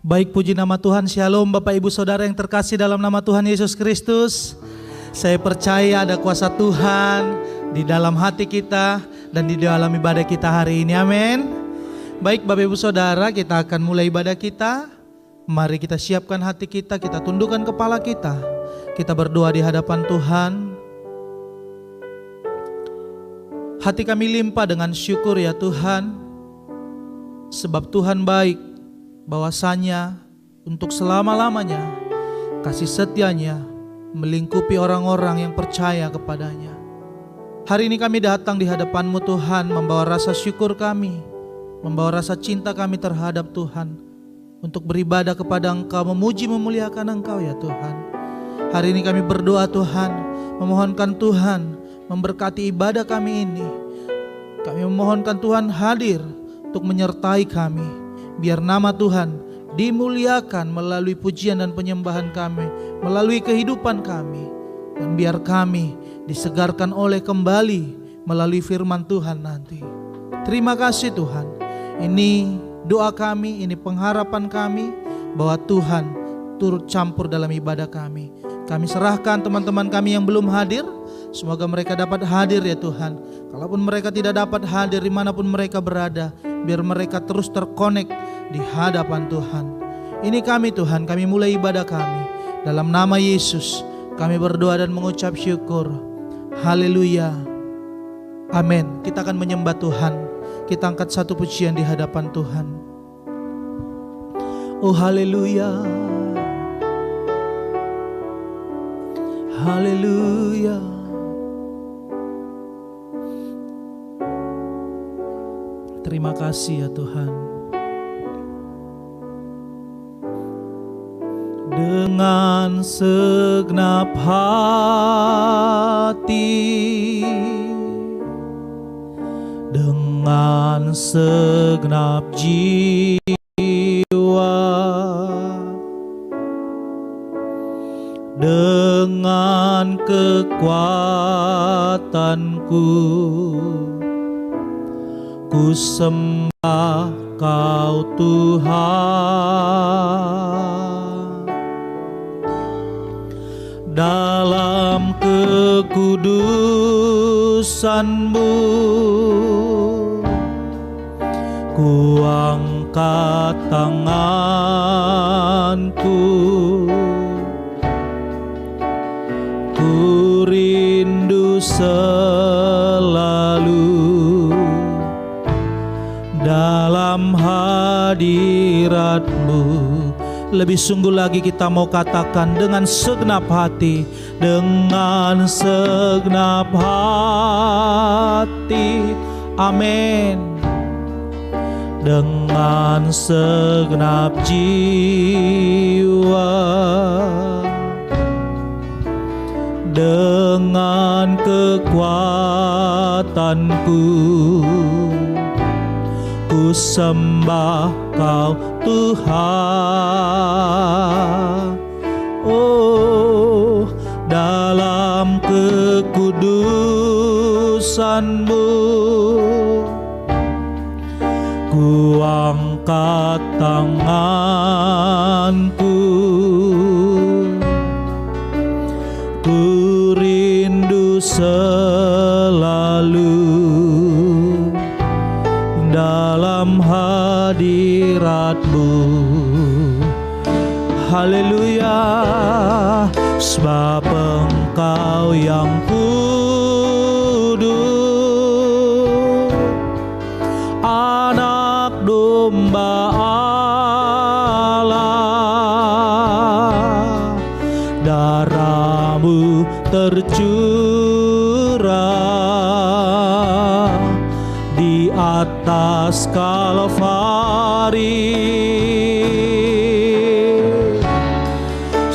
Baik, puji nama Tuhan. Shalom Bapak Ibu Saudara yang terkasih dalam nama Tuhan Yesus Kristus. Saya percaya ada kuasa Tuhan di dalam hati kita dan di dalam ibadah kita hari ini. Amin. Baik Bapak Ibu Saudara, kita akan mulai ibadah kita. Mari kita siapkan hati kita, kita tundukkan kepala kita. Kita berdoa di hadapan Tuhan. Hati kami limpah dengan syukur ya Tuhan, sebab Tuhan baik, bahwasanya untuk selama-lamanya kasih setianya melingkupi orang-orang yang percaya kepadanya. Hari ini kami datang di hadapan-Mu Tuhan, membawa rasa syukur kami, membawa rasa cinta kami terhadap Tuhan, untuk beribadah kepada Engkau, memuji memuliakan Engkau ya Tuhan. Hari ini kami berdoa Tuhan, memohonkan Tuhan memberkati ibadah kami ini. Kami memohonkan Tuhan hadir untuk menyertai kami. Biar nama Tuhan dimuliakan melalui pujian dan penyembahan kami, melalui kehidupan kami. Dan biar kami disegarkan oleh kembali melalui firman Tuhan nanti. Terima kasih Tuhan. Ini doa kami, ini pengharapan kami, bahwa Tuhan turut campur dalam ibadah kami. Kami serahkan teman-teman kami yang belum hadir, semoga mereka dapat hadir ya Tuhan. Kalaupun mereka tidak dapat hadir dimanapun mereka berada, biar mereka terus terkonek di hadapan Tuhan. Ini kami Tuhan, kami mulai ibadah kami. Dalam nama Yesus kami berdoa dan mengucap syukur. Haleluya. Amin. Kita akan menyembah Tuhan. Kita angkat satu pujian di hadapan Tuhan. Oh haleluya. Haleluya. Terima kasih ya Tuhan. Dengan segenap hati, dengan segenap jiwa, dengan kekuatanku, ku sembah Kau Tuhan. Dalam kekudusan-Mu ku angkat tanganku, ku rindu selalu dalam hadirat-Mu. Lebih sungguh lagi kita mau katakan dengan segenap hati, dengan segenap hati, amin. Dengan segenap jiwa, dengan kekuatanku, ku sembah Kau Tuhan. Oh, dalam kekudusan-Mu ku angkat tanganku, ku rindu selalu dalam hadirat-Mu. Haleluya. Sebab Engkau yang kudus, anak domba Allah, darah-Mu tercurah di atas Kalvari.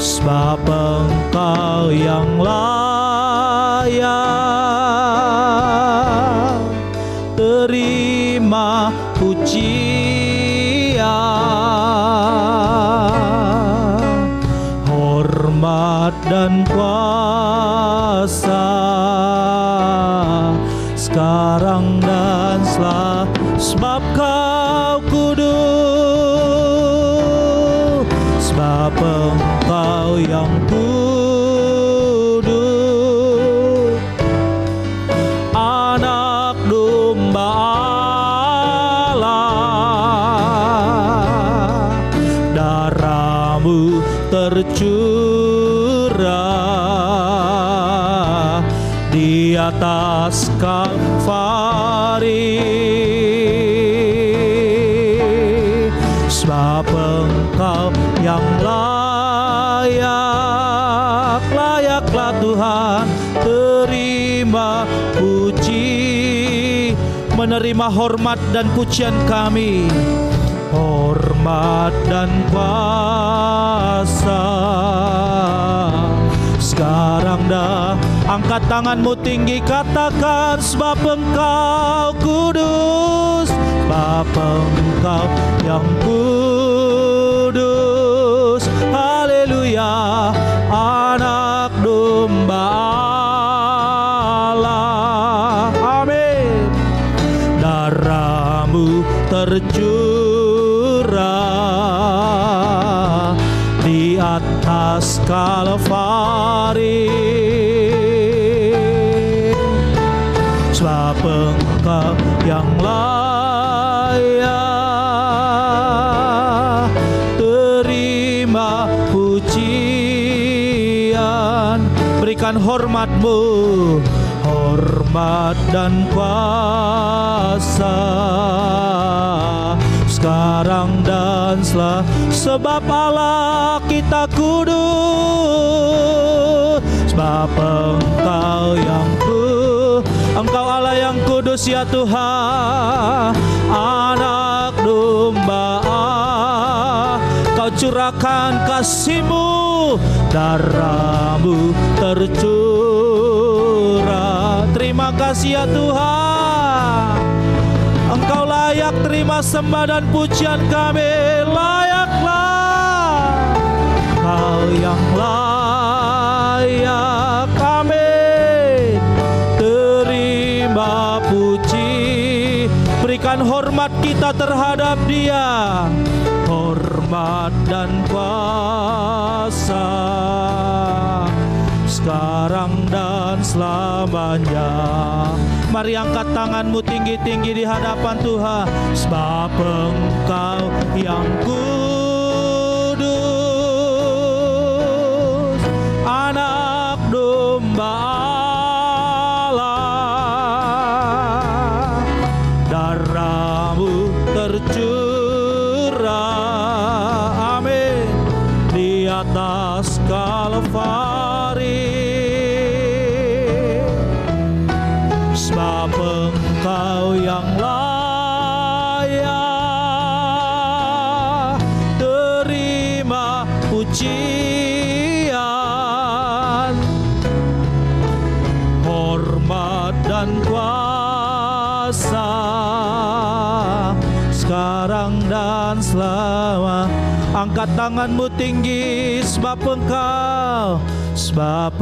Sebab Engkau yang layak terima pujian, hormat dan kuasa sekarang dan selamanya. Sebab Kau kudus, sebab Engkau yang kudus, Anak Domba Allah, darah-Mu tercurah di atas Kalvari. Sebab Engkau yang layak, layaklah Tuhan terima puji, menerima hormat dan pujian kami, hormat dan kuasa. Sekarang dah angkat tanganmu tinggi, katakan sebab Engkau kudus, sebab Engkau yang kudus. Haleluya, Anak Domba Allah. Amin. Darah-Mu tercurah di atas Kalvari. Sebab Engkau yang layak terima pujian. Berikan hormat-Mu, hormat dan kuasa sekarang dan selamanya. Sebab Allah kita kudus, sebab Engkau yang kudus, Engkau Allah yang kudus ya Tuhan, Anak Domba Allah. Kau curahkan kasih-Mu, darah-Mu tercurah. Terima kasih ya Tuhan, Engkau layak terima sembah dan pujian kami. Layaklah Kau yang layak, amin. Terima puji, berikan hormat kita terhadap Dia, hormat dan kuasa sekarang dan selamanya. Mari angkat tanganmu tinggi-tinggi di hadapan Tuhan. Sebab Engkau yang kudus, Anak Domba Allah, darah-Mu tercurah, amin, di atas Kalvari. Sebab Engkau yang layak terima pujian, hormat dan kuasa sekarang dan selama. Angkat tanganmu tinggi, sebab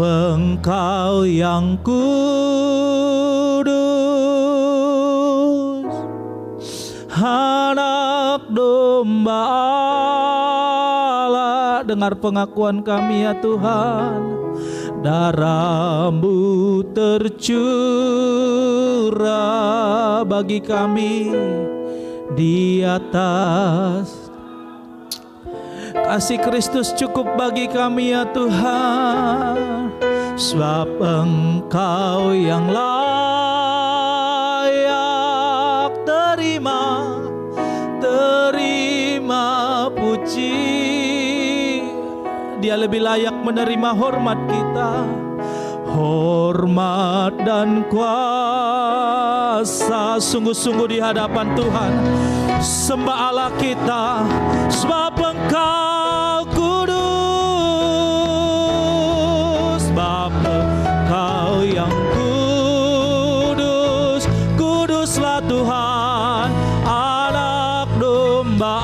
Engkau yang kudus, Anak Domba Allah. Dengar pengakuan kami ya Tuhan, darah-Mu tercurah bagi kami di atas. Kasih Kristus cukup bagi kami ya Tuhan. Sebab Engkau yang layak terima puji. Dia lebih layak menerima hormat kita, hormat dan kuasa. Sungguh-sungguh di hadapan Tuhan sembah Allah kita. Sebab Engkau kudus, sebab Engkau yang kudus. Kuduslah Tuhan, Anak Domba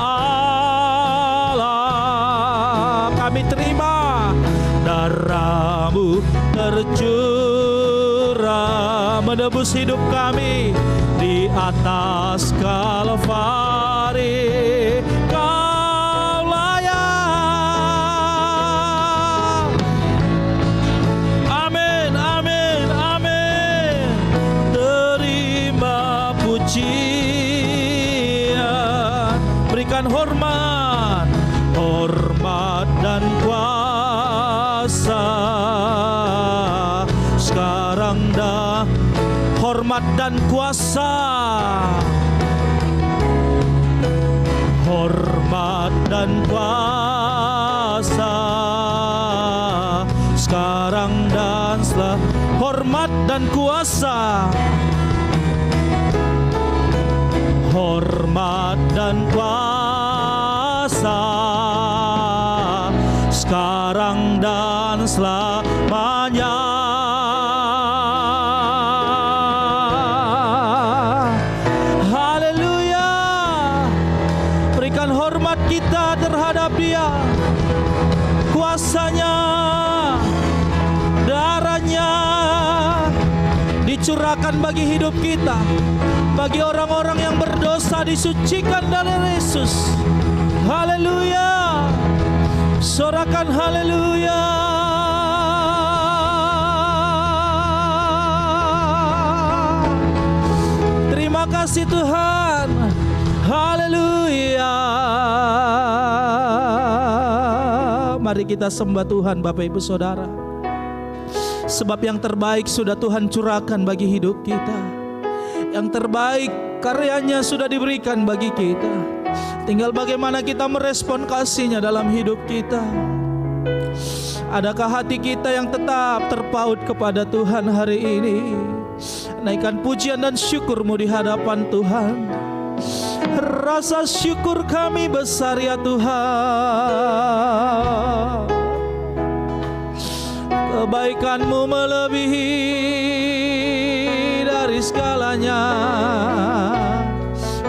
Allah. Kami terima darah-Mu tercurah menebus hidup kami di atas Kalvari. Kau layak dan kuasa sekarang dah, hormat dan kuasa, hormat dan kuasa sekarang dan setelah, hormat dan kuasa, hormat dan kuasa sekarang dan selamanya. Haleluya. Berikan hormat kita terhadap Dia, kuasanya, darahnya dicurahkan bagi hidup kita, bagi orang-orang yang berdosa disucikan dari Yesus. Haleluya. Sorakan haleluya. Terima kasih Tuhan. Haleluya. Mari kita sembah Tuhan Bapak Ibu Saudara. Sebab yang terbaik sudah Tuhan curahkan bagi hidup kita. Yang terbaik karyanya sudah diberikan bagi kita. Tinggal bagaimana kita merespon kasih-Nya dalam hidup kita. Adakah hati kita yang tetap terpaut kepada Tuhan hari ini? Naikkan pujian dan syukur-Mu di hadapan Tuhan. Rasa syukur kami besar ya Tuhan. Kebaikan-Mu melebihi dari segalanya.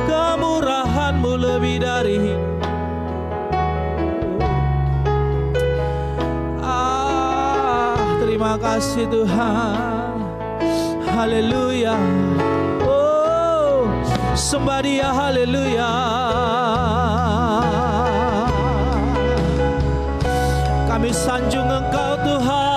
Kemurahan-Mu lebih dari terima kasih Tuhan. Haleluya. Oh, sembah Dia, haleluya. Kami sanjung Engkau Tuhan.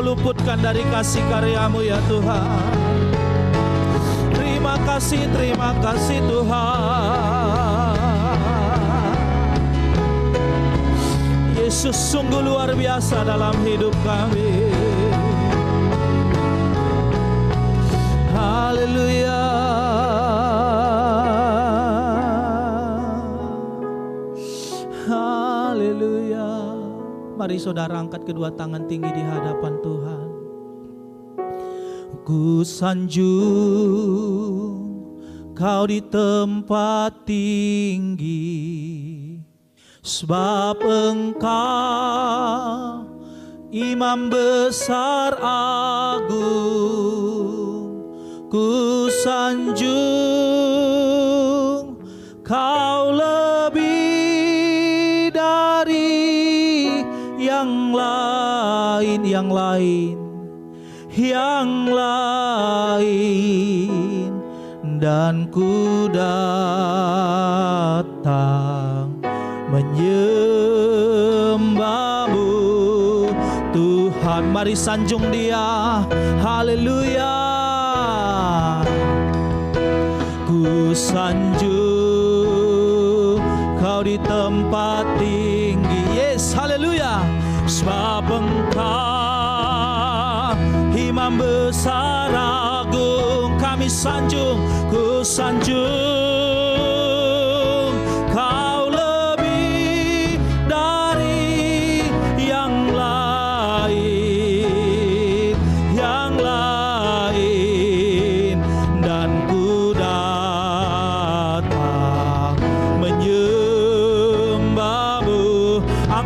Luputkan dari kasih karya-Mu ya Tuhan. Terima kasih Tuhan. Yesus sungguh luar biasa dalam hidup kami. Haleluya. Haleluya. Mari saudara angkat kedua tangan tinggi di hadapan Tuhan. Ku sanjung Kau di tempat tinggi, sebab Engkau Imam besar agung. Ku sanjung Kau lebih dari yang lain, dan ku datang menyembah-Mu Tuhan. Mari sanjung Dia, haleluya. Ku sanjung Kau di tempat tinggi, yes, haleluya. Sebab Engkau Imam besar agung. Kami sanjung, ku sanjung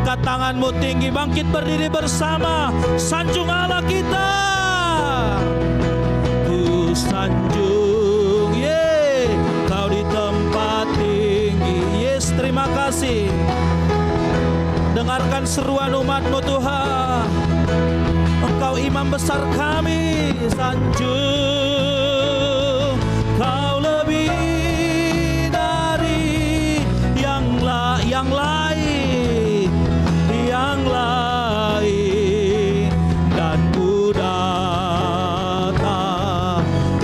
Angkat tanganmu tinggi, bangkit berdiri bersama, sanjung Allah kita. Ku sanjung, Kau di tempat tinggi. Yes, terima kasih. Dengarkan seruan umat-Mu Tuhan. Engkau imam besar kami, sanjung. Kau lebih dari yang lain, dan ku datang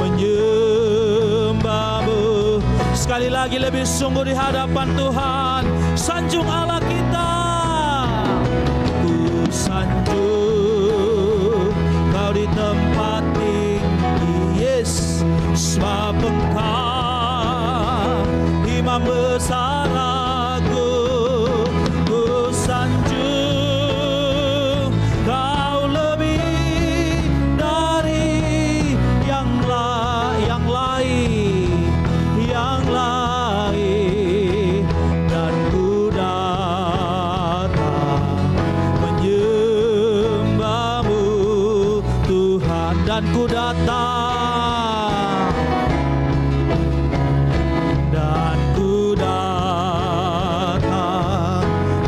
menyembah-Mu. Sekali lagi lebih sungguh di hadapan Tuhan, sanjung Allah kita. Ku sanjung Kau di tempat tinggi, yes, sebab Engkau imam besar aku. Ku sanjung Kau lebih dari yang lain, dan ku datang menyembah-Mu Tuhan, dan ku datang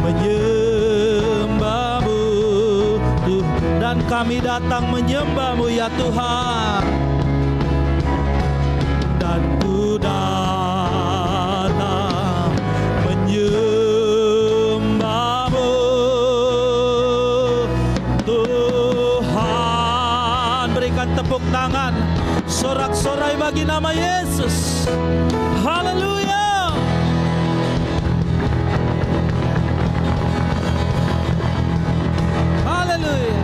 menyembah-Mu Tuhan, dan kami datang menyembah-Mu ya Tuhan, dan ku datang menyembah-Mu Tuhan. Berikan tepuk tangan, sorak-sorai bagi nama Yesus. Haleluya. Haleluya.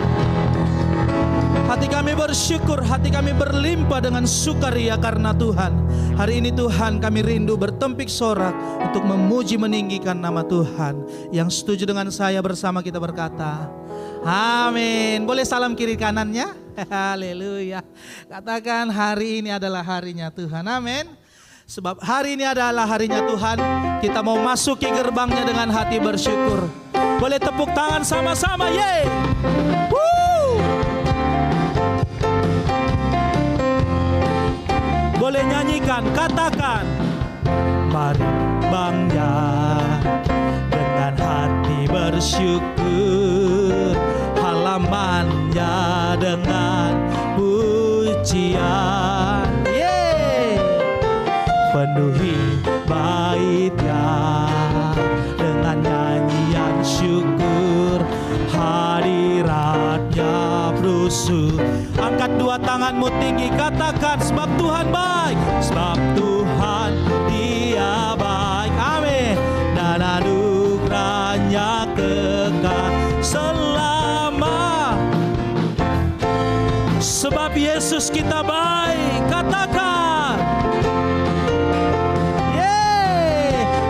Hati kami bersyukur, hati kami berlimpah dengan sukaria karena Tuhan. Hari ini Tuhan, kami rindu bertempik sorak untuk memuji meninggikan nama Tuhan. Yang setuju dengan saya, bersama kita berkata amin. Boleh salam kiri kanannya? Haleluya. Katakan, hari ini adalah harinya Tuhan. Amin. Sebab hari ini adalah harinya Tuhan, kita mau masuki gerbangnya dengan hati bersyukur. Boleh tepuk tangan sama-sama, yeay. Woo. Boleh nyanyikan, katakan, mari bangga dengan hati bersyukur, halamannya dengan pujian, penuhi baitnya dengan nyanyian syukur, hadiratnya berusuh. Angkat dua tanganmu tinggi, katakan, sebab Tuhan baik, sebab Tuhan Dia baik, amin, dan anugerahnya kekal selama. Sebab Yesus kita baik, katakan,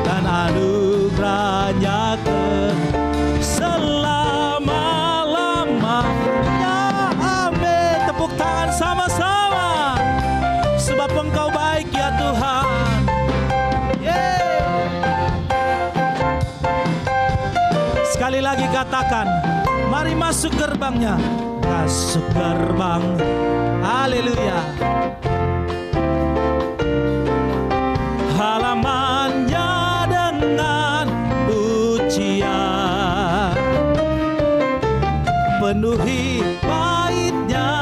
dan anugerahnya selama-lamanya, amin. Tepuk tangan sama-sama, sebab Engkau baik ya Tuhan. Sekali lagi katakan, mari masuk gerbangnya, masuk gerbang, haleluya. Halamannya dengan pujian, penuhi baitnya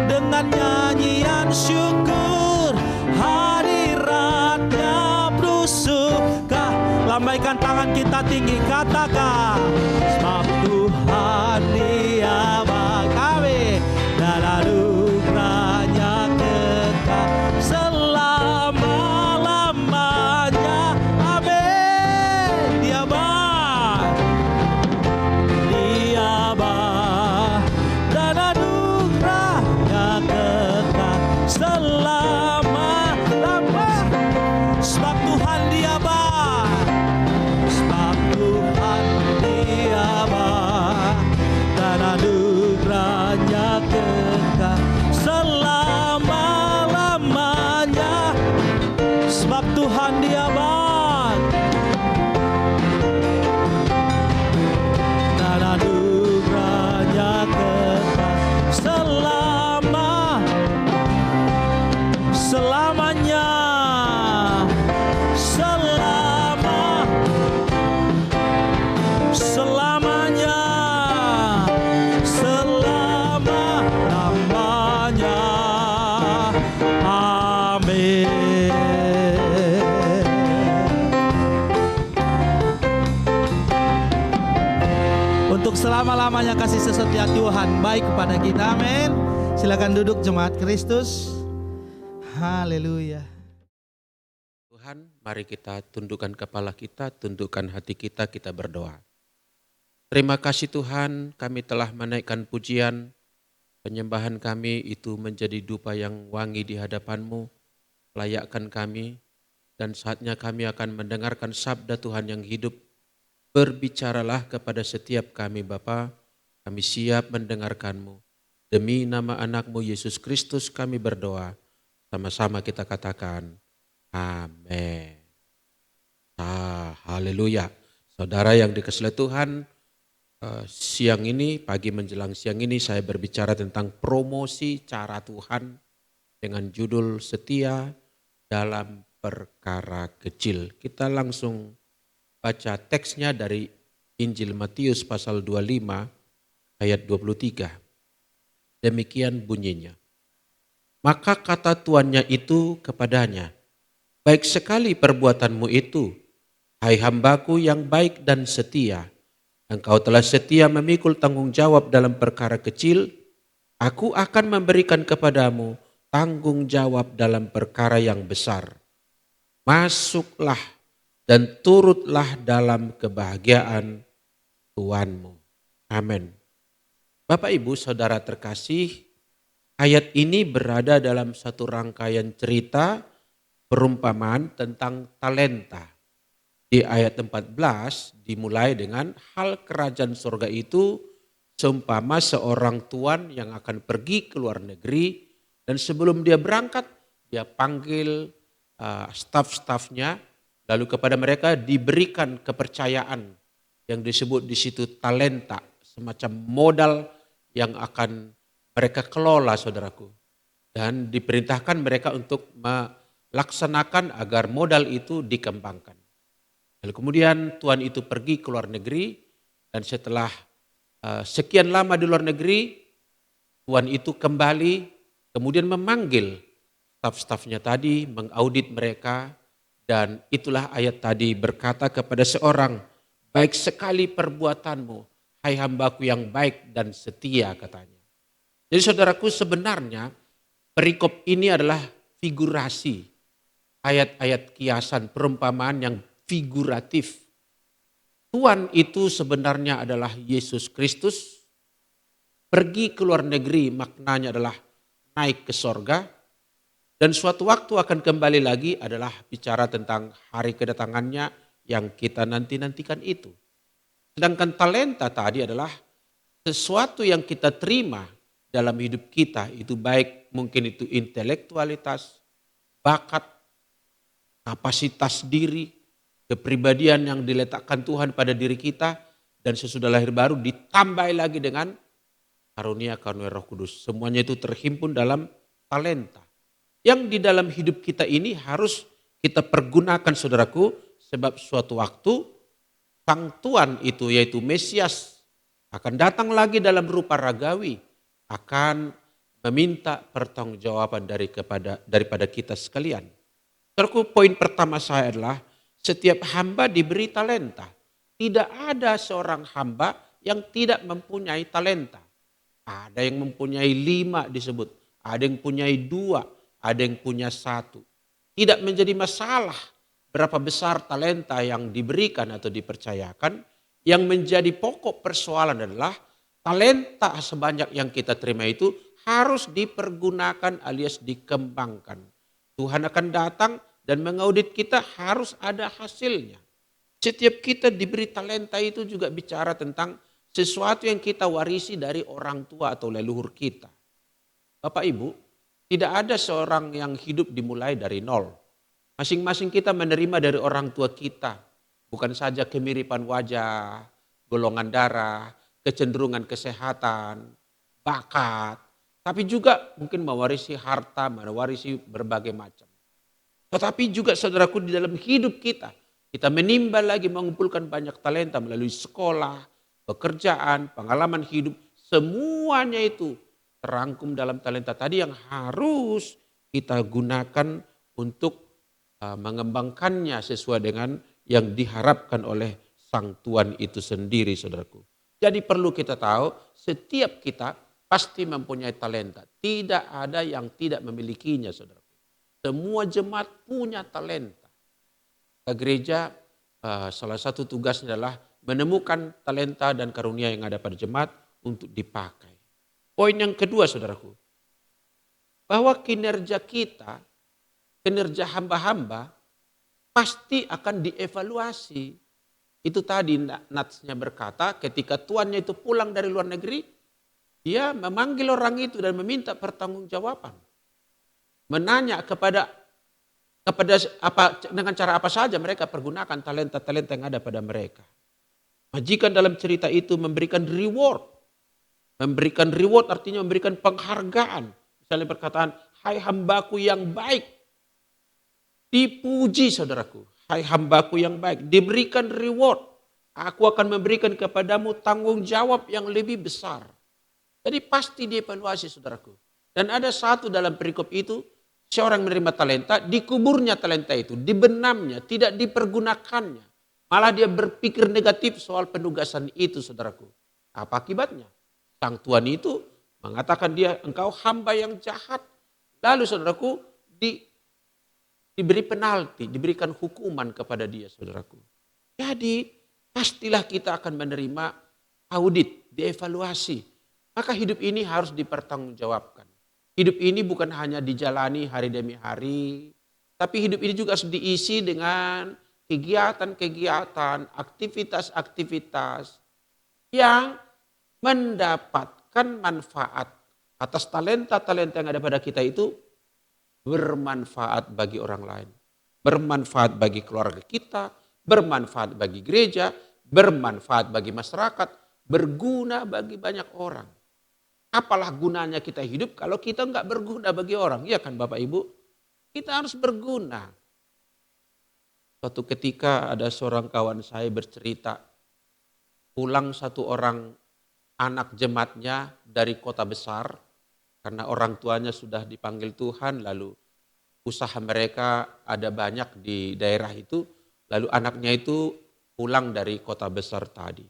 dengan nyanyian syukur, hadiratnya berusuhkah. Lambaikan tangan kita tinggi, katakan, sebab Tuhan Dia baik, amin, dan anugerahnya kekal selama-lamanya, amin. Dia baik, dan anugerahnya kekal selama-lamanya. Sebab Tuhan Dia baik, sebab Tuhan Dia baik, dan anugerahnya kekal selama-lamanya. Sebab Tuhan Dia baik. selama-lamanya kasih setia Tuhan baik kepada kita. Amin. Silakan duduk jemaat Kristus. Haleluya. Tuhan, mari kita tundukkan kepala kita, tundukkan hati kita, kita berdoa. Terima kasih Tuhan, kami telah menaikkan pujian, penyembahan kami itu menjadi dupa yang wangi di hadapan-Mu. Layakkan kami, dan saatnya kami akan mendengarkan sabda Tuhan yang hidup. Berbicaralah kepada setiap kami Bapa, kami siap mendengarkan-Mu. Demi nama anak-Mu Yesus Kristus kami berdoa, sama-sama kita katakan, amin. Haleluya. Saudara yang dikasihi Tuhan, siang ini, pagi menjelang siang ini saya berbicara tentang promosi cara Tuhan dengan judul setia dalam perkara kecil. Kita langsung baca teksnya dari Injil Matius pasal 25 ayat 23. Demikian bunyinya. Maka kata tuannya itu kepadanya, baik sekali perbuatanmu itu, hai hambaku yang baik dan setia. Engkau telah setia memikul tanggung jawab dalam perkara kecil, aku akan memberikan kepadamu tanggung jawab dalam perkara yang besar. Masuklah dan turutlah dalam kebahagiaan Tuhanmu. Amin. Bapak Ibu Saudara terkasih, ayat ini berada dalam satu rangkaian cerita perumpamaan tentang talenta. Di ayat 14 dimulai dengan hal kerajaan surga itu seumpama seorang tuan yang akan pergi ke luar negeri dan sebelum dia berangkat dia panggil staf-stafnya, lalu kepada mereka diberikan kepercayaan yang disebut di situ talenta, semacam modal yang akan mereka kelola saudaraku. Dan diperintahkan mereka untuk melaksanakan agar modal itu dikembangkan. Lalu kemudian tuan itu pergi ke luar negeri dan setelah sekian lama di luar negeri, tuan itu kembali kemudian memanggil staf-stafnya tadi, mengaudit mereka, dan itulah ayat tadi berkata kepada seorang, baik sekali perbuatanmu, hai hambaku yang baik dan setia katanya. Jadi saudaraku sebenarnya perikop ini adalah figurasi, ayat-ayat kiasan, perumpamaan yang figuratif. Tuhan itu sebenarnya adalah Yesus Kristus, pergi ke luar negeri maknanya adalah naik ke sorga, dan suatu waktu akan kembali lagi adalah bicara tentang hari kedatangannya yang kita nanti-nantikan itu. Sedangkan talenta tadi adalah sesuatu yang kita terima dalam hidup kita, itu baik mungkin itu intelektualitas, bakat, kapasitas diri, kepribadian yang diletakkan Tuhan pada diri kita, dan sesudah lahir baru ditambah lagi dengan karunia-karunia Roh Kudus. Semuanya itu terhimpun dalam talenta. Yang di dalam hidup kita ini harus kita pergunakan saudaraku, sebab suatu waktu sang Tuhan itu yaitu Mesias akan datang lagi dalam rupa ragawi, akan meminta pertanggungjawaban daripada kita sekalian. Saudaraku, poin pertama saya adalah setiap hamba diberi talenta. Tidak ada seorang hamba yang tidak mempunyai talenta. Ada yang mempunyai 5 disebut, ada yang mempunyai 2, ada yang punya 1. Tidak menjadi masalah berapa besar talenta yang diberikan atau dipercayakan. Yang menjadi pokok persoalan adalah talenta sebanyak yang kita terima itu harus dipergunakan alias dikembangkan. Tuhan akan datang dan mengaudit kita, harus ada hasilnya. Setiap kita diberi talenta itu juga bicara tentang sesuatu yang kita warisi dari orang tua atau leluhur kita. Bapak Ibu, tidak ada seorang yang hidup dimulai dari nol. Masing-masing kita menerima dari orang tua kita. Bukan saja kemiripan wajah, golongan darah, kecenderungan kesehatan, bakat. Tapi juga mungkin mewarisi harta, mewarisi berbagai macam. Tetapi juga saudaraku di dalam hidup kita menimba lagi mengumpulkan banyak talenta melalui sekolah, pekerjaan, pengalaman hidup. Semuanya itu terangkum dalam talenta tadi yang harus kita gunakan untuk mengembangkannya sesuai dengan yang diharapkan oleh sang Tuhan itu sendiri saudaraku. Jadi perlu kita tahu setiap kita pasti mempunyai talenta. Tidak ada yang tidak memilikinya, saudara. Semua jemaat punya talenta. Ke gereja salah satu tugasnya adalah menemukan talenta dan karunia yang ada pada jemaat untuk dipakai. Poin yang kedua, saudaraku, bahwa kinerja kita, kinerja hamba-hamba pasti akan dievaluasi. Itu tadi Natsnya berkata ketika tuannya itu pulang dari luar negeri, dia memanggil orang itu dan meminta pertanggungjawaban. Menanya kepada apa dengan cara apa saja mereka pergunakan talenta-talenta yang ada pada mereka. Majikan dalam cerita itu memberikan reward. Memberikan reward artinya memberikan penghargaan. Misalnya perkataan, hai hambaku yang baik. Dipuji saudaraku. Hai hambaku yang baik, diberikan reward. Aku akan memberikan kepadamu tanggung jawab yang lebih besar. Jadi pasti dievaluasi saudaraku. Dan ada satu dalam perikop itu, seorang menerima talenta, dikuburnya talenta itu, dibenamnya, tidak dipergunakannya. Malah dia berpikir negatif soal penugasan itu saudaraku. Apa akibatnya? Sang tuan itu mengatakan dia, engkau hamba yang jahat. Lalu saudaraku, diberi penalti, diberikan hukuman kepada dia saudaraku. Jadi pastilah kita akan menerima audit, dievaluasi. Maka hidup ini harus dipertanggungjawabkan. Hidup ini bukan hanya dijalani hari demi hari, tapi hidup ini juga harus diisi dengan kegiatan-kegiatan, aktivitas-aktivitas yang mendapatkan manfaat atas talenta-talenta yang ada pada kita itu, bermanfaat bagi orang lain. Bermanfaat bagi keluarga kita, bermanfaat bagi gereja, bermanfaat bagi masyarakat, berguna bagi banyak orang. Apalah gunanya kita hidup kalau kita enggak berguna bagi orang. Iya kan Bapak Ibu? Kita harus berguna. Suatu ketika ada seorang kawan saya bercerita, pulang satu orang anak jemaatnya dari kota besar, karena orang tuanya sudah dipanggil Tuhan, lalu usaha mereka ada banyak di daerah itu, lalu anaknya itu pulang dari kota besar tadi.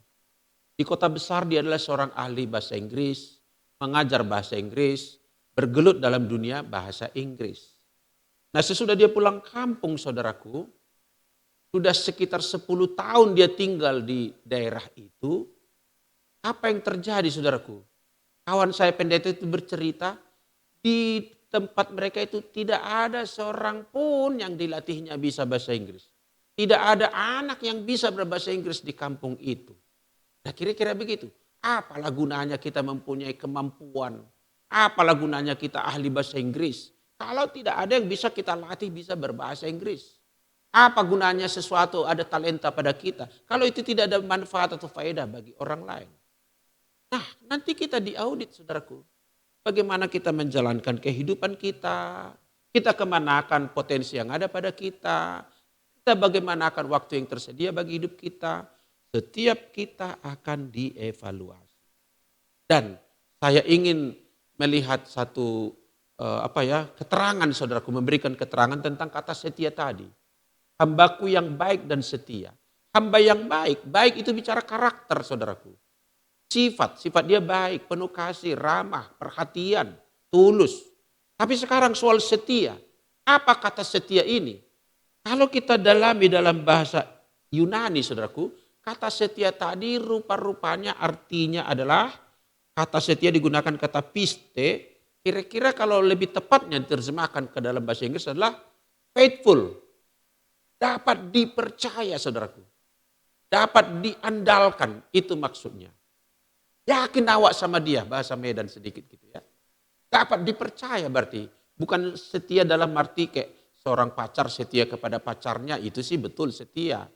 Di kota besar dia adalah seorang ahli bahasa Inggris, mengajar bahasa Inggris, bergelut dalam dunia bahasa Inggris. Nah sesudah dia pulang kampung saudaraku, sudah sekitar 10 tahun dia tinggal di daerah itu, apa yang terjadi saudaraku? Kawan saya pendeta itu bercerita, di tempat mereka itu tidak ada seorang pun yang dilatihnya bisa bahasa Inggris. Tidak ada anak yang bisa berbahasa Inggris di kampung itu. Nah kira-kira begitu. Apalah gunanya kita mempunyai kemampuan. Apalah gunanya kita ahli bahasa Inggris. Kalau tidak ada yang bisa kita latih bisa berbahasa Inggris. Apa gunanya sesuatu ada talenta pada kita. Kalau itu tidak ada manfaat atau faedah bagi orang lain. Nah nanti kita diaudit saudaraku. Bagaimana kita menjalankan kehidupan kita. Kita kemanakan potensi yang ada pada kita. Kita bagaimanakan waktu yang tersedia bagi hidup kita. Setiap kita akan dievaluasi. Dan saya ingin melihat satu keterangan saudaraku. Memberikan keterangan tentang kata setia tadi. Hambaku yang baik dan setia. Hamba yang baik. Baik itu bicara karakter saudaraku. Sifat dia baik, penuh kasih, ramah, perhatian, tulus. Tapi sekarang soal setia. Apa kata setia ini? Kalau kita dalami dalam bahasa Yunani saudaraku, kata setia tadi rupa-rupanya artinya adalah, kata setia digunakan kata piste, kira-kira kalau lebih tepatnya diterjemahkan ke dalam bahasa Inggris adalah faithful. Dapat dipercaya saudaraku. Dapat diandalkan, itu maksudnya. Yakin awak sama dia, bahasa Medan sedikit gitu ya. Dapat dipercaya berarti. Bukan setia dalam arti kayak seorang pacar setia kepada pacarnya, itu sih betul setia.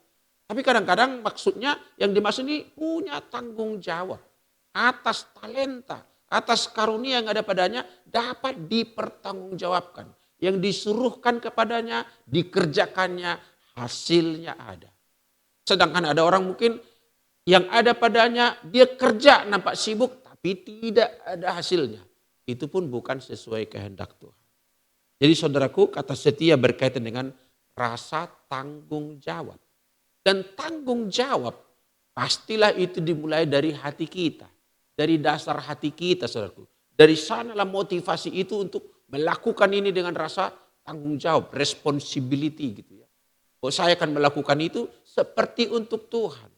Tapi kadang-kadang maksudnya yang dimaksud ini punya tanggung jawab. Atas talenta, atas karunia yang ada padanya dapat dipertanggungjawabkan. Yang disuruhkan kepadanya, dikerjakannya, hasilnya ada. Sedangkan ada orang mungkin yang ada padanya, dia kerja nampak sibuk, tapi tidak ada hasilnya. Itu pun bukan sesuai kehendak Tuhan. Jadi saudaraku, kata setia berkaitan dengan rasa tanggung jawab. Dan tanggung jawab pastilah itu dimulai dari hati kita. Dari dasar hati kita, saudaraku. Dari sanalah motivasi itu untuk melakukan ini dengan rasa tanggung jawab, responsibility gitu ya. Oh, saya akan melakukan itu seperti untuk Tuhan.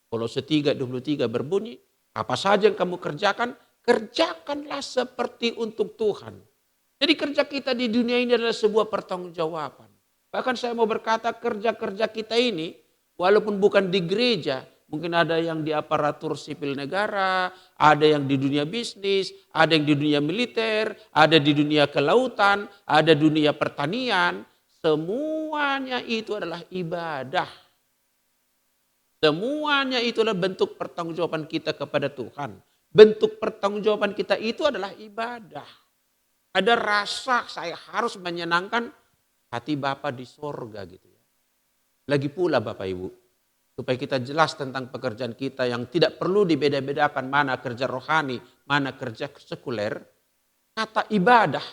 Kolose 3:23 berbunyi, apa saja yang kamu kerjakan, kerjakanlah seperti untuk Tuhan. Jadi kerja kita di dunia ini adalah sebuah pertanggungjawaban. Bahkan saya mau berkata kerja-kerja kita ini, walaupun bukan di gereja, mungkin ada yang di aparatur sipil negara, ada yang di dunia bisnis, ada yang di dunia militer, ada di dunia kelautan, ada dunia pertanian. Semuanya itu adalah ibadah. Semuanya itu adalah bentuk pertanggungjawaban kita kepada Tuhan. Bentuk pertanggungjawaban kita itu adalah ibadah. Ada rasa saya harus menyenangkan hati Bapa di sorga gitu ya. Lagi pula Bapak Ibu, supaya kita jelas tentang pekerjaan kita yang tidak perlu dibeda-bedakan mana kerja rohani, mana kerja sekuler. Kata ibadah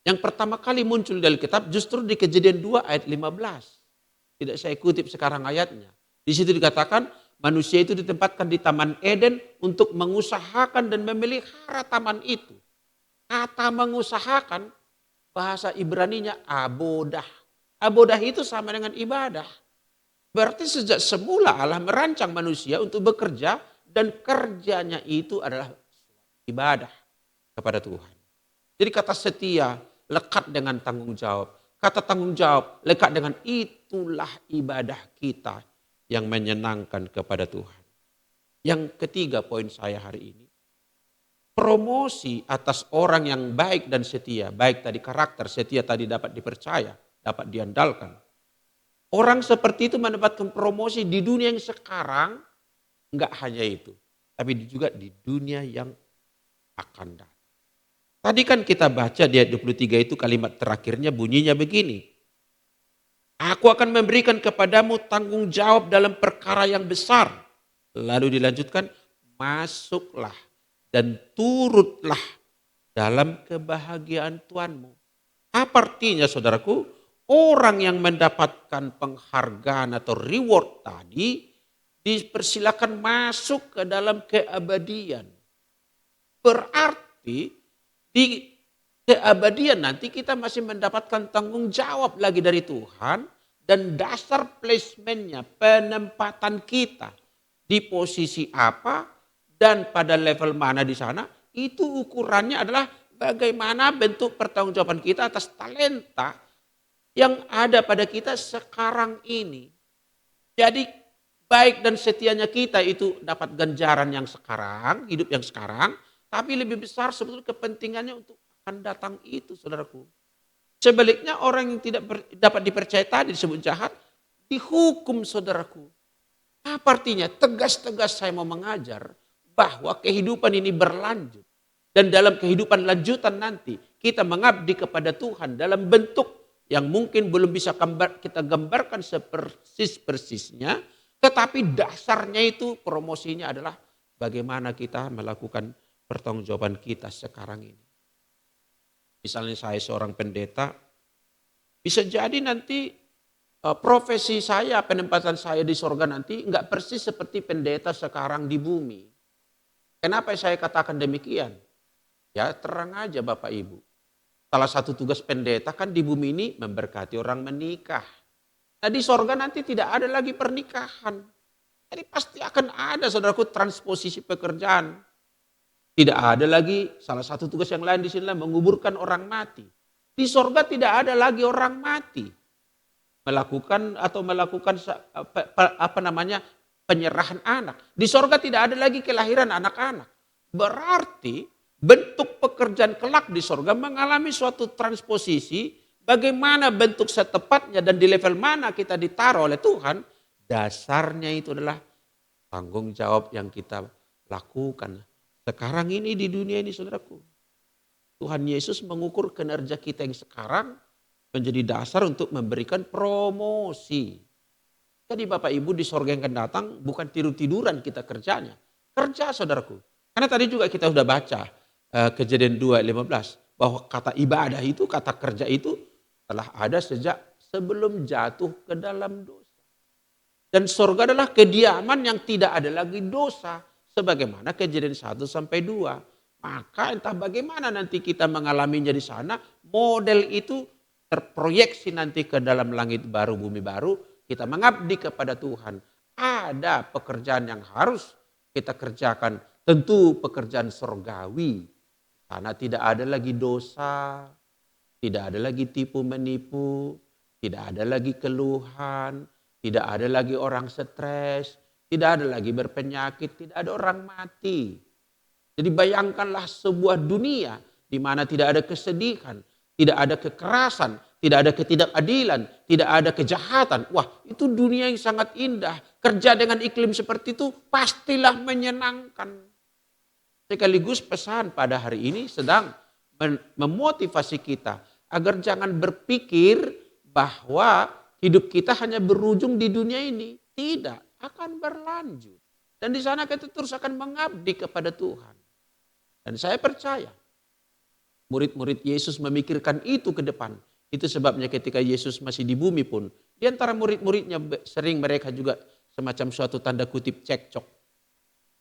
yang pertama kali muncul dari kitab justru di Kejadian 2 ayat 15. Tidak saya kutip sekarang ayatnya. Di situ dikatakan manusia itu ditempatkan di Taman Eden untuk mengusahakan dan memelihara taman itu. Kata mengusahakan bahasa Ibraninya abodah. Abodah itu sama dengan ibadah. Berarti sejak semula Allah merancang manusia untuk bekerja dan kerjanya itu adalah ibadah kepada Tuhan. Jadi kata setia lekat dengan tanggung jawab. Kata tanggung jawab lekat dengan itulah ibadah kita yang menyenangkan kepada Tuhan. Yang ketiga poin saya hari ini. Promosi atas orang yang baik dan setia. Baik tadi karakter, setia tadi dapat dipercaya, dapat diandalkan. Orang seperti itu mendapatkan promosi di dunia yang sekarang. Enggak hanya itu. Tapi juga di dunia yang akan datang. Tadi kan kita baca di ayat 23 itu kalimat terakhirnya bunyinya begini. Aku akan memberikan kepadamu tanggung jawab dalam perkara yang besar. Lalu dilanjutkan, masuklah dan turutlah dalam kebahagiaan Tuhanmu. Apa artinya saudaraku? Orang yang mendapatkan penghargaan atau reward tadi dipersilakan masuk ke dalam keabadian. Berarti di keabadian nanti kita masih mendapatkan tanggung jawab lagi dari Tuhan dan dasar placementnya, penempatan kita di posisi apa dan pada level mana di sana, itu ukurannya adalah bagaimana bentuk pertanggungjawaban kita atas talenta yang ada pada kita sekarang ini. Jadi baik dan setianya kita itu dapat ganjaran yang sekarang, hidup yang sekarang, tapi lebih besar sebetulnya kepentingannya untuk akan datang itu saudaraku. Sebaliknya orang yang tidak dapat dipercaya tadi disebut jahat, dihukum saudaraku. Apa artinya? Tegas-tegas saya mau mengajar bahwa kehidupan ini berlanjut. Dan dalam kehidupan lanjutan nanti kita mengabdi kepada Tuhan dalam bentuk yang mungkin belum bisa kita gambarkan sepersis-persisnya. Tetapi dasarnya itu promosinya adalah bagaimana kita melakukan pertanggungjawaban kita sekarang ini. Misalnya saya seorang pendeta, bisa jadi nanti profesi saya, penempatan saya di sorga nanti enggak persis seperti pendeta sekarang di bumi. Kenapa saya katakan demikian? Ya terang aja Bapak Ibu. Salah satu tugas pendeta kan di bumi ini memberkati orang menikah. Nah di sorga nanti tidak ada lagi pernikahan. Jadi pasti akan ada saudaraku transposisi pekerjaan. Tidak ada lagi salah satu tugas yang lain di sini menguburkan orang mati. Di sorga tidak ada lagi orang mati. Melakukan penyerahan anak. Di sorga tidak ada lagi kelahiran anak-anak. Berarti bentuk pekerjaan kelak di sorga mengalami suatu transposisi. Bagaimana bentuk setepatnya dan di level mana kita ditaruh oleh Tuhan. Dasarnya itu adalah tanggung jawab yang kita lakukan. Sekarang ini di dunia ini saudaraku. Tuhan Yesus mengukur kinerja kita yang sekarang menjadi dasar untuk memberikan promosi. Jadi Bapak Ibu di sorga yang akan datang bukan tidur-tiduran kita kerjanya. Kerja saudaraku. Karena tadi juga kita sudah baca Kejadian 2:15. Bahwa kata ibadah itu, kata kerja itu telah ada sejak sebelum jatuh ke dalam dosa. Dan sorga adalah kediaman yang tidak ada lagi dosa. Sebagaimana Kejadian 1 sampai 2. Maka entah bagaimana nanti kita mengalaminya di sana. Model itu terproyeksi nanti ke dalam langit baru, bumi baru. Kita mengabdi kepada Tuhan. Ada pekerjaan yang harus kita kerjakan. Tentu pekerjaan sorgawi. Karena tidak ada lagi dosa. Tidak ada lagi tipu menipu. Tidak ada lagi keluhan. Tidak ada lagi orang stres, tidak ada lagi berpenyakit, tidak ada orang mati. Jadi bayangkanlah sebuah dunia di mana tidak ada kesedihan, tidak ada kekerasan, tidak ada ketidakadilan, tidak ada kejahatan. Wah, itu dunia yang sangat indah. Kerja dengan iklim seperti itu pastilah menyenangkan. Sekaligus pesan pada hari ini sedang memotivasi kita agar jangan berpikir bahwa hidup kita hanya berujung di dunia ini. Tidak, akan berlanjut. Dan di sana kita terus akan mengabdi kepada Tuhan. Dan saya percaya murid-murid Yesus memikirkan itu ke depan. Itu sebabnya ketika Yesus masih di bumi pun, di antara murid-muridnya sering mereka juga semacam suatu tanda kutip cekcok.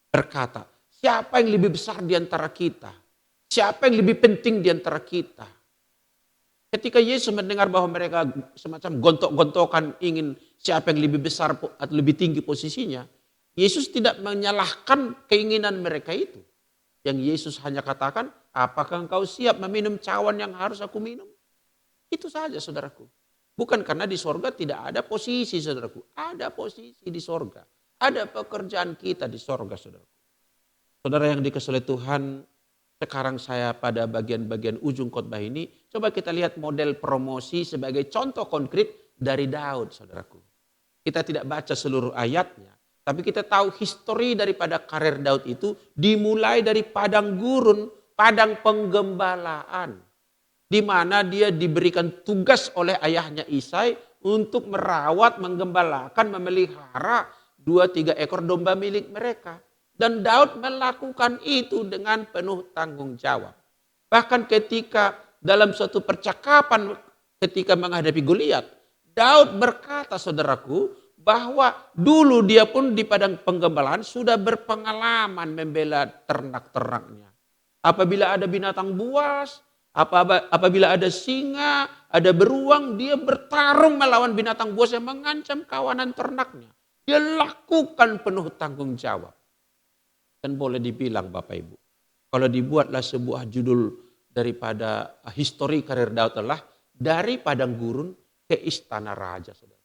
Berkata, siapa yang lebih besar di antara kita? Siapa yang lebih penting di antara kita? Ketika Yesus mendengar bahwa mereka semacam gontok-gontokan ingin siapa yang lebih besar atau lebih tinggi posisinya, Yesus tidak menyalahkan keinginan mereka itu. Yang Yesus hanya katakan, apakah engkau siap meminum cawan yang harus aku minum? Itu saja saudaraku. Bukan karena di sorga tidak ada posisi saudaraku. Ada posisi di sorga. Ada pekerjaan kita di sorga saudaraku. Saudara yang dikasihi Tuhan, sekarang saya pada bagian-bagian ujung khotbah ini, coba kita lihat model promosi sebagai contoh konkret dari Daud, saudaraku. Kita tidak baca seluruh ayatnya, tapi kita tahu histori daripada karir Daud itu dimulai dari padang gurun, padang penggembalaan. Di mana dia diberikan tugas oleh ayahnya Isai untuk merawat, menggembalakan, memelihara 2-3 ekor domba milik mereka. Dan Daud melakukan itu dengan penuh tanggung jawab. Bahkan ketika dalam suatu percakapan ketika menghadapi Goliat, Daud berkata saudaraku bahwa dulu dia pun di padang penggembalaan sudah berpengalaman membela ternak-ternaknya. Apabila ada binatang buas, apabila ada singa, ada beruang, dia bertarung melawan binatang buas yang mengancam kawanan ternaknya. Dia lakukan penuh tanggung jawab. Dan boleh dibilang Bapak Ibu, kalau dibuatlah sebuah judul daripada histori karir Daud adalah dari padang gurun ke istana raja. Saudara.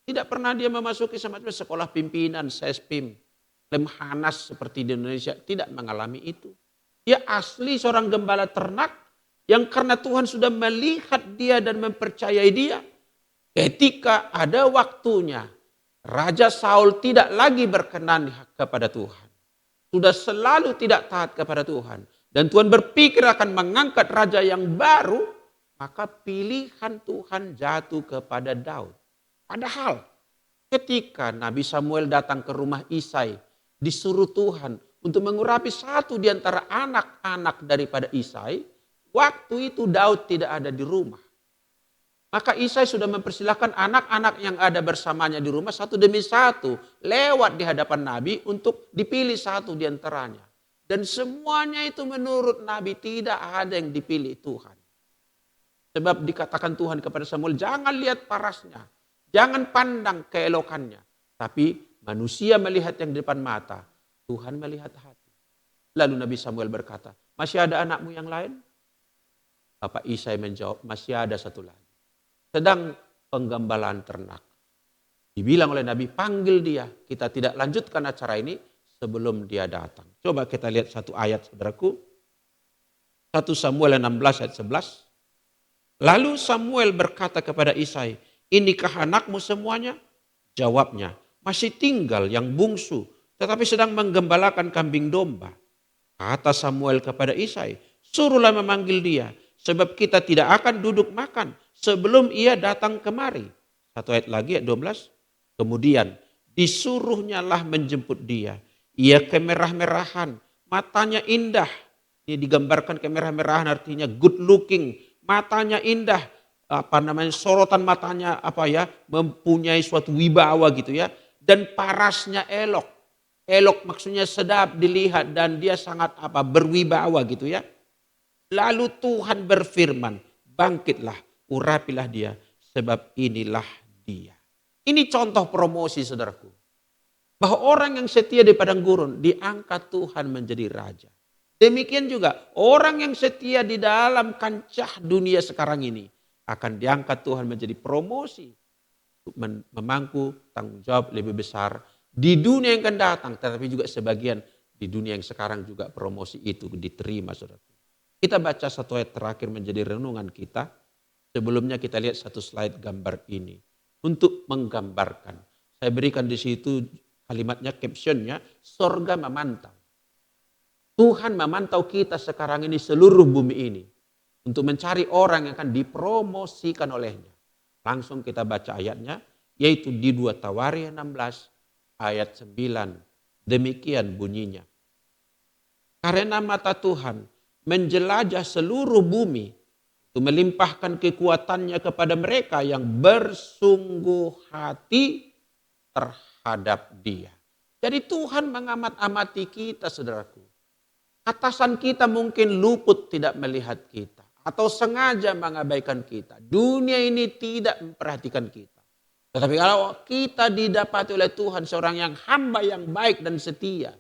Tidak pernah dia memasuki semacam sekolah pimpinan, sespim, lemhanas seperti di Indonesia. Tidak mengalami itu. Dia asli seorang gembala ternak yang karena Tuhan sudah melihat dia dan mempercayai dia. Ketika ada waktunya, Raja Saul tidak lagi berkenan kepada Tuhan. Sudah selalu tidak taat kepada Tuhan. Dan Tuhan berpikir akan mengangkat raja yang baru. Maka pilihan Tuhan jatuh kepada Daud. Padahal ketika Nabi Samuel datang ke rumah Isai. Disuruh Tuhan untuk mengurapi satu di antara anak-anak daripada Isai. Waktu itu Daud tidak ada di rumah. Maka Isai sudah mempersilahkan anak-anak yang ada bersamanya di rumah satu demi satu. Lewat di hadapan Nabi untuk dipilih satu di antaranya. Dan semuanya itu menurut Nabi tidak ada yang dipilih Tuhan. Sebab dikatakan Tuhan kepada Samuel, jangan lihat parasnya. Jangan pandang keelokannya. Tapi manusia melihat yang di depan mata. Tuhan melihat hati. Lalu Nabi Samuel berkata, masih ada anakmu yang lain? Bapak Isai menjawab, masih ada satu lagi. Sedang penggembalaan ternak. Dibilang oleh Nabi, panggil dia. Kita tidak lanjutkan acara ini sebelum dia datang. Coba kita lihat satu ayat saudaraku. 1 Samuel 16 ayat 11. Lalu Samuel berkata kepada Isai, inikah anakmu semuanya? Jawabnya, masih tinggal yang bungsu, tetapi sedang menggembalakan kambing domba. Kata Samuel kepada Isai, suruhlah memanggil dia, sebab kita tidak akan duduk makan sebelum ia datang kemari. Satu ayat lagi ayat 12. Kemudian disuruhnya lah menjemput dia. Ia kemerah-merahan, matanya indah. Ini digambarkan kemerah-merahan artinya good looking. Matanya indah, sorotan matanya mempunyai suatu wibawa gitu ya. dan parasnya elok. Elok maksudnya sedap dilihat dan dia sangat berwibawa gitu ya. Lalu Tuhan berfirman, bangkitlah, urapilah dia, sebab inilah dia. Ini contoh promosi saudaraku. Bahwa orang yang setia di padang gurun diangkat Tuhan menjadi raja. Demikian juga orang yang setia di dalam kancah dunia sekarang ini akan diangkat Tuhan menjadi promosi. Memangku tanggung jawab lebih besar di dunia yang akan datang. Tetapi juga sebagian di dunia yang sekarang juga promosi itu diterima saudaraku. Kita baca satu ayat terakhir menjadi renungan kita. Sebelumnya kita lihat satu slide gambar ini. Untuk menggambarkan. Saya berikan di situ kalimatnya, captionnya, sorga memantau. Tuhan memantau kita sekarang ini seluruh bumi ini. Untuk mencari orang yang akan dipromosikan olehnya. Langsung kita baca ayatnya. Yaitu di 2 Tawarikh 16 ayat 9. Demikian bunyinya. Karena mata Tuhan menjelajah seluruh bumi. Untuk melimpahkan kekuatannya kepada mereka yang bersungguh hati terhadap dia. Jadi Tuhan mengamat-amati kita saudaraku. Atasan kita mungkin luput tidak melihat kita. Atau sengaja mengabaikan kita. Dunia ini tidak memperhatikan kita. Tetapi kalau kita didapati oleh Tuhan seorang yang hamba yang baik dan setia.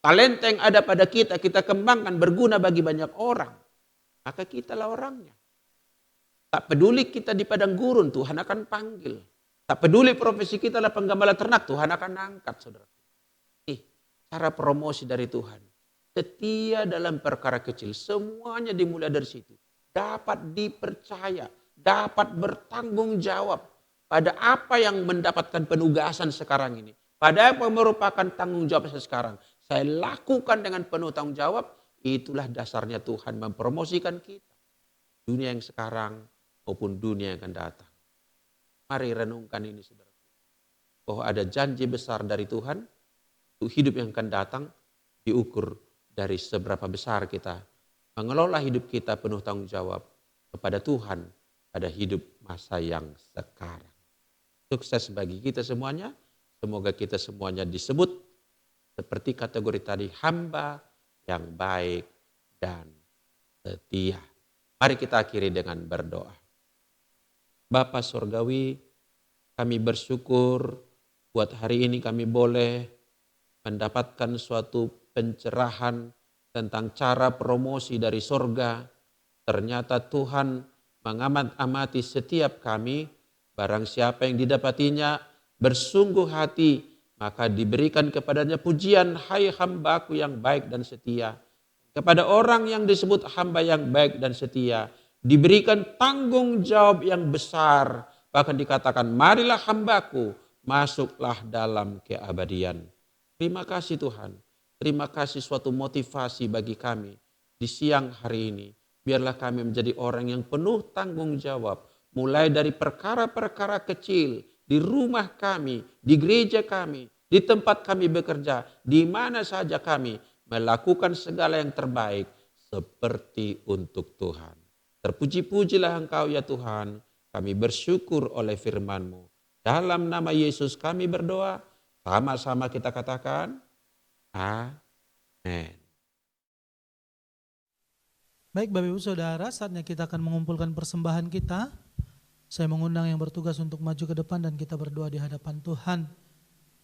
Talenta yang ada pada kita, kita kembangkan berguna bagi banyak orang. Maka kitalah orangnya. Tak peduli kita di padang gurun, Tuhan akan panggil. Tak peduli profesi kita adalah penggembala ternak, Tuhan akan angkat saudara. Cara promosi dari Tuhan. Setia dalam perkara kecil, semuanya dimulai dari situ. Dapat dipercaya, dapat bertanggung jawab pada apa yang mendapatkan penugasan sekarang ini. Pada apa yang merupakan tanggung jawab saya sekarang. Saya lakukan dengan penuh tanggung jawab. Itulah dasarnya Tuhan mempromosikan kita. Dunia yang sekarang maupun dunia yang akan datang. Mari renungkan ini saudara. Bahwa ada janji besar dari Tuhan. Untuk hidup yang akan datang diukur dari seberapa besar kita. Mengelola hidup kita penuh tanggung jawab kepada Tuhan pada hidup masa yang sekarang. Sukses bagi kita semuanya. Semoga kita semuanya disebut seperti kategori tadi, hamba yang baik dan setia. Mari kita akhiri dengan berdoa. Bapa Surgawi, kami bersyukur buat hari ini kami boleh mendapatkan suatu pencerahan tentang cara promosi dari sorga. Ternyata Tuhan mengamat-amati setiap kami, barang siapa yang didapatinya bersungguh hati, maka diberikan kepadanya pujian, hai hambaku yang baik dan setia. Kepada orang yang disebut hamba yang baik dan setia, diberikan tanggung jawab yang besar. Bahkan dikatakan, marilah hambaku, masuklah dalam keabadian. Terima kasih Tuhan. Terima kasih suatu motivasi bagi kami di siang hari ini. Biarlah kami menjadi orang yang penuh tanggung jawab. Mulai dari perkara-perkara kecil di rumah kami, di gereja kami, di tempat kami bekerja, di mana saja kami melakukan segala yang terbaik seperti untuk Tuhan. Terpuji-pujilah Engkau ya Tuhan. Kami bersyukur oleh firman-Mu. Dalam nama Yesus kami berdoa. Sama-sama kita katakan, amin. Baik Bapak Ibu Saudara, saatnya kita akan mengumpulkan persembahan kita. Saya mengundang yang bertugas untuk maju ke depan dan kita berdoa di hadapan Tuhan.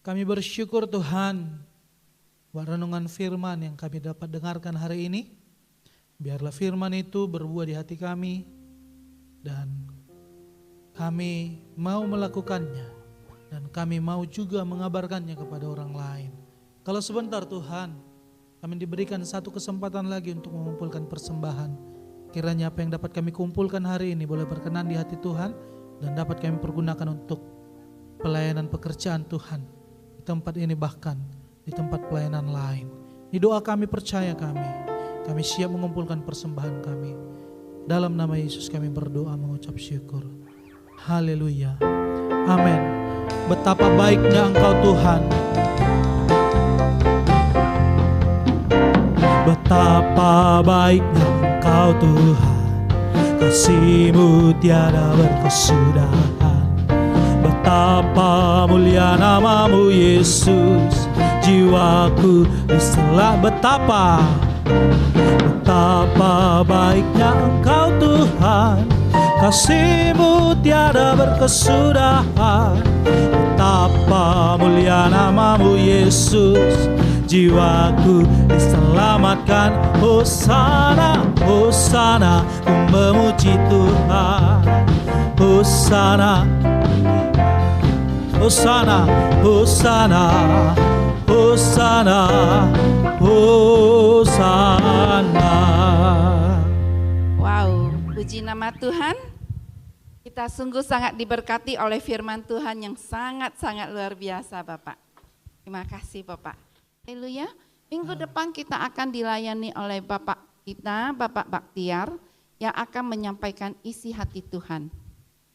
Kami bersyukur Tuhan buat renungan firman yang kami dapat dengarkan hari ini. Biarlah firman itu berbuah di hati kami dan kami mau melakukannya dan kami mau juga mengabarkannya kepada orang lain. Kalau sebentar Tuhan, kami diberikan satu kesempatan lagi untuk mengumpulkan persembahan. Kiranya apa yang dapat kami kumpulkan hari ini boleh berkenan di hati Tuhan dan dapat kami pergunakan untuk pelayanan pekerjaan Tuhan di tempat ini bahkan di tempat pelayanan lain. Di doa kami percaya kami siap mengumpulkan persembahan kami. Dalam nama Yesus kami berdoa mengucap syukur. Haleluya. Amin. Betapa baiknya Engkau Tuhan. Betapa baiknya Engkau Tuhan, kasih-Mu tiada berkesudahan. Betapa mulia namamu Yesus, jiwaku diselah. Betapa baiknya Engkau Tuhan, kasih-Mu tiada berkesudahan. Betapa mulia namamu Yesus, jiwaku diselamatkan. Hosana, Hosana, ku memuji Tuhan. Hosana, Hosana, Hosana, Hosana, Hosana. Wow, puji nama Tuhan. Kita sungguh sangat diberkati oleh firman Tuhan yang sangat-sangat luar biasa, Bapak. Terima kasih, Bapak. Haleluya. Minggu depan kita akan dilayani oleh Bapak kita, Bapak Baktiar, yang akan menyampaikan isi hati Tuhan.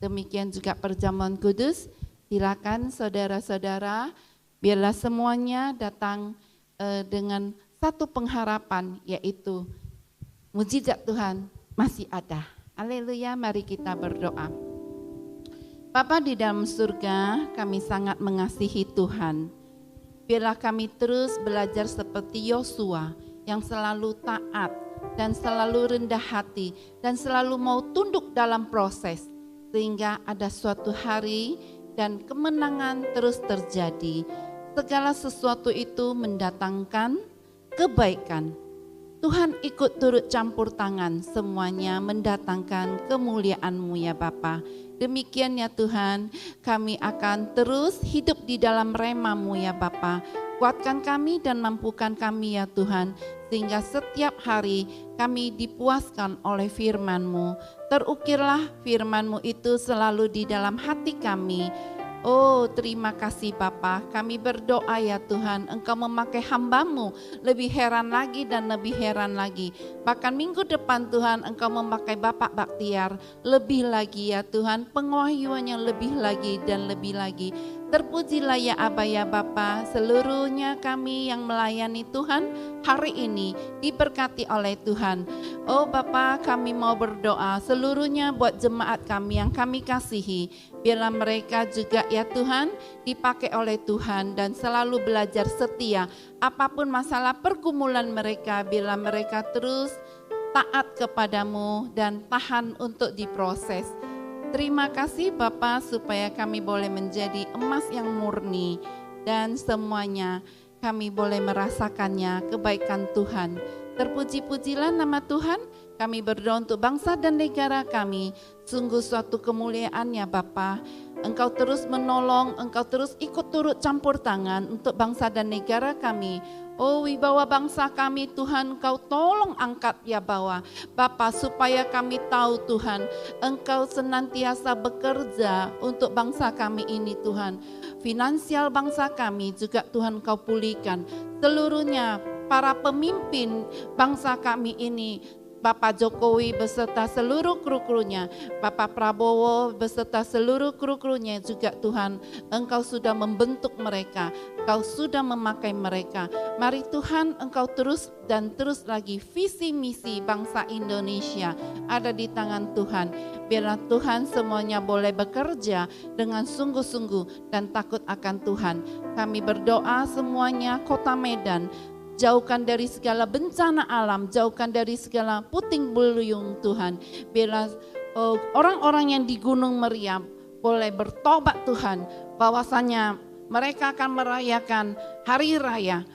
Demikian juga perjamuan kudus. Silakan saudara-saudara, biarlah semuanya datang dengan satu pengharapan, yaitu mujizat Tuhan masih ada. Haleluya, mari kita berdoa. Bapa di dalam surga, kami sangat mengasihi Tuhan. Biarlah kami terus belajar seperti Yosua yang selalu taat dan selalu rendah hati dan selalu mau tunduk dalam proses, sehingga ada suatu hari dan kemenangan terus terjadi. Segala sesuatu itu mendatangkan kebaikan. Tuhan ikut turut campur tangan, semuanya mendatangkan kemuliaan-Mu ya Bapa. Demikian ya Tuhan, kami akan terus hidup di dalam rema-Mu ya Bapa. Kuatkan kami dan mampukan kami ya Tuhan, sehingga setiap hari kami dipuaskan oleh firman-Mu. Terukirlah firman-Mu itu selalu di dalam hati kami. Oh, terima kasih Bapa. Kami berdoa ya Tuhan, Engkau memakai hamba-Mu lebih heran lagi dan lebih heran lagi. Bahkan minggu depan Tuhan, Engkau memakai Bapak Baktiar lebih lagi ya Tuhan, pengahyuan yang lebih lagi dan lebih lagi. Terpujilah ya Aba ya Bapa, seluruhnya kami yang melayani Tuhan hari ini diberkati oleh Tuhan. Oh Bapa, kami mau berdoa seluruhnya buat jemaat kami yang kami kasihi. Biarlah mereka juga ya Tuhan dipakai oleh Tuhan dan selalu belajar setia. Apapun masalah pergumulan mereka, biarlah mereka terus taat kepadamu dan tahan untuk diproses. Terima kasih Bapa supaya kami boleh menjadi emas yang murni dan semuanya kami boleh merasakannya kebaikan Tuhan. Terpuji-pujilah nama Tuhan. Kami berdoa untuk bangsa dan negara kami. Sungguh suatu kemuliaan ya Bapa. Engkau terus menolong, Engkau terus ikut turut campur tangan untuk bangsa dan negara kami. Oh wibawa bangsa kami Tuhan, Engkau tolong angkat ya Bapa, supaya kami tahu Tuhan, Engkau senantiasa bekerja untuk bangsa kami ini Tuhan. Finansial bangsa kami juga Tuhan Engkau pulihkan. Seluruhnya para pemimpin bangsa kami ini, Bapak Jokowi beserta seluruh kru-krunya, Bapak Prabowo beserta seluruh kru-krunya juga Tuhan, Engkau sudah membentuk mereka, Engkau sudah memakai mereka. Mari Tuhan Engkau terus dan terus lagi visi misi bangsa Indonesia ada di tangan Tuhan. Biarlah Tuhan semuanya boleh bekerja dengan sungguh-sungguh dan takut akan Tuhan. Kami berdoa semuanya Kota Medan, jauhkan dari segala bencana alam, jauhkan dari segala puting beliung Tuhan. Biarlah orang-orang yang di Gunung Meriam boleh bertobat Tuhan, bahwasanya mereka akan merayakan hari raya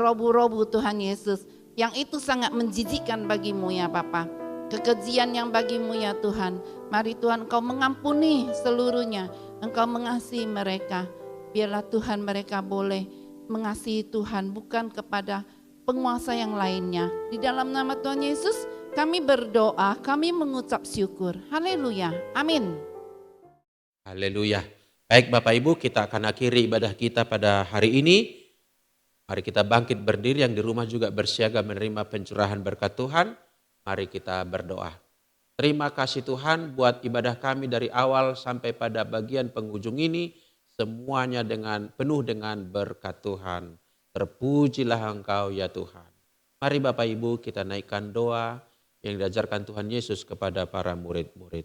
Robu-Robu Tuhan Yesus, yang itu sangat menjijikkan bagimu ya Bapa. Kekejian yang bagimu ya Tuhan. Mari Tuhan Engkau mengampuni seluruhnya, Engkau mengasihi mereka. Biarlah Tuhan mereka boleh mengasihi Tuhan bukan kepada penguasa yang lainnya. Di dalam nama Tuhan Yesus kami berdoa, kami mengucap syukur. Haleluya, amin. Haleluya. Baik Bapak Ibu, kita akan akhiri ibadah kita pada hari ini. Mari kita bangkit berdiri, yang di rumah juga bersiaga menerima pencurahan berkat Tuhan. Mari kita berdoa. Terima kasih Tuhan buat ibadah kami dari awal sampai pada bagian penghujung ini. Semuanya penuh dengan berkat Tuhan. Terpujilah Engkau ya Tuhan. Mari Bapak Ibu kita naikkan doa yang diajarkan Tuhan Yesus kepada para murid-murid.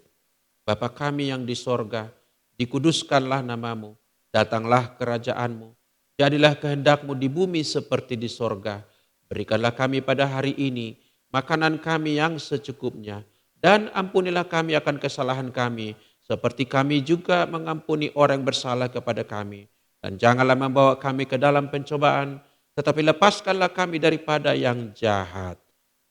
Bapa kami yang di sorga, dikuduskanlah namamu, datanglah kerajaanmu, jadilah kehendakmu di bumi seperti di sorga. Berikanlah kami pada hari ini makanan kami yang secukupnya, dan ampunilah kami akan kesalahan kami, seperti kami juga mengampuni orang yang bersalah kepada kami. Dan janganlah membawa kami ke dalam pencobaan, tetapi lepaskanlah kami daripada yang jahat.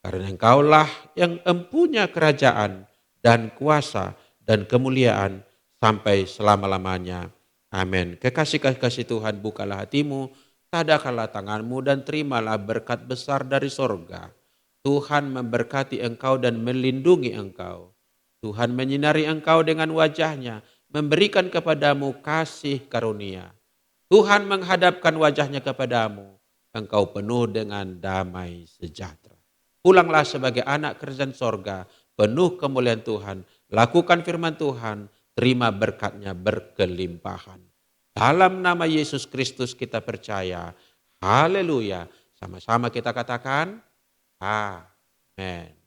Karena Engkaulah yang empunya kerajaan dan kuasa dan kemuliaan sampai selama-lamanya. Amin. Kekasih-kekasih Tuhan, bukalah hatimu, tadahkanlah tanganmu dan terimalah berkat besar dari sorga. Tuhan memberkati engkau dan melindungi engkau. Tuhan menyinari engkau dengan wajahnya, memberikan kepadamu kasih karunia. Tuhan menghadapkan wajahnya kepadamu, engkau penuh dengan damai sejahtera. Pulanglah sebagai anak kerajaan sorga, penuh kemuliaan Tuhan, lakukan firman Tuhan, terima berkatnya berkelimpahan. Dalam nama Yesus Kristus kita percaya. Haleluya. Sama-sama kita katakan, Amin.